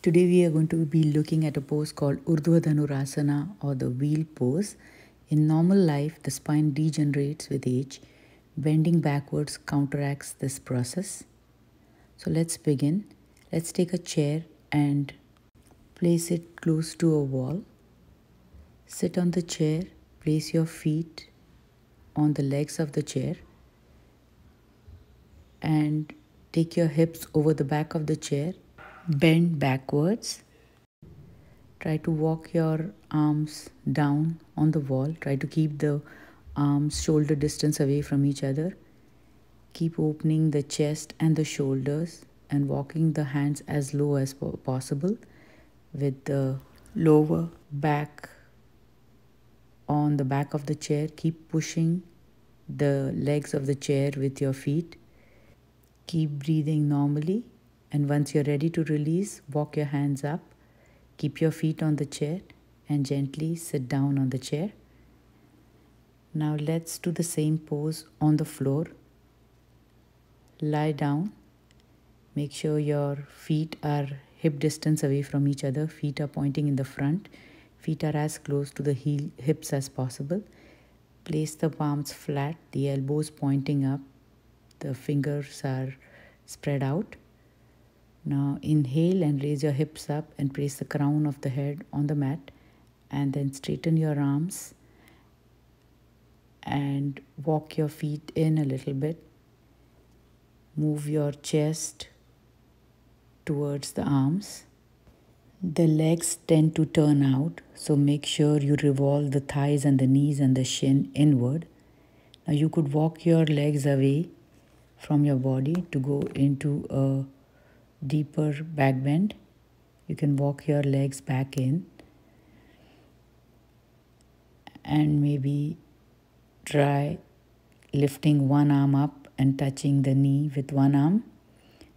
Today we are going to be looking at a pose called Urdhva Dhanurasana or the wheel pose. In normal life, the spine degenerates with age. Bending backwards counteracts this process. So let's begin. Let's take a chair and place it close to a wall. Sit on the chair, place your feet on the legs of the chair and take your hips over the back of the chair. Bend backwards. Try to walk your arms down on the wall. Try to keep the arms shoulder distance away from each other. Keep opening the chest and the shoulders and walking the hands as low as possible with the lower back on the back of the chair. Keep pushing the legs of the chair with your feet. Keep breathing normally, and once you're ready to release, walk your hands up. Keep your feet on the chair and gently sit down on the chair. Now let's do the same pose on the floor. Lie down. Make sure your feet are hip distance away from each other. Feet are pointing in the front. Feet are as close to the hips as possible. Place the palms flat, the elbows pointing up. The fingers are spread out. Now inhale and raise your hips up and place the crown of the head on the mat, and then straighten your arms and walk your feet in a little bit. Move your chest towards the arms. The legs tend to turn out, so make sure you revolve the thighs and the knees and the shin inward. Now you could walk your legs away from your body to go into a deeper back bend. You can walk your legs back in and maybe try lifting one arm up and touching the knee with one arm.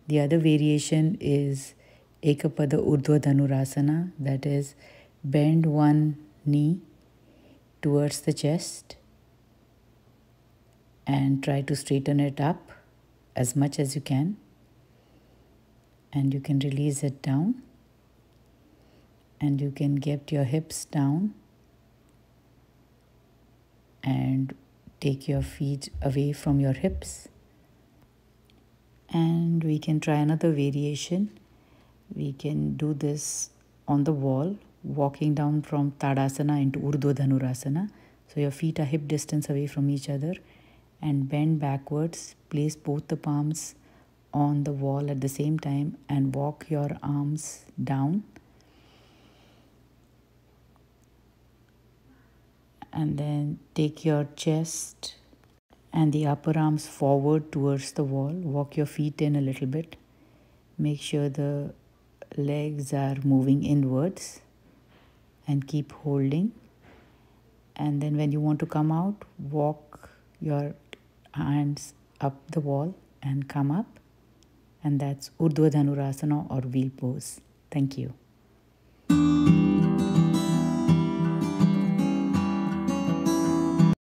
The other variation is Ekapada Urdhva Dhanurasana, that is bend one knee towards the chest and try to straighten it up as much as you can, and you can release it down, and you can get your hips down and take your feet away from your hips. And we can try another variation. We can do this on the wall, walking down from Tadasana into Urdhva Dhanurasana. So your feet are hip distance away from each other, and bend backwards. Place both the palms on the wall at the same time and walk your arms down. And then take your chest and the upper arms forward towards the wall. Walk your feet in a little bit. Make sure the legs are moving inwards and keep holding. And then when you want to come out, walk your hands up the wall and come up. And that's Urdhva Dhanurasana or wheel pose. Thank you.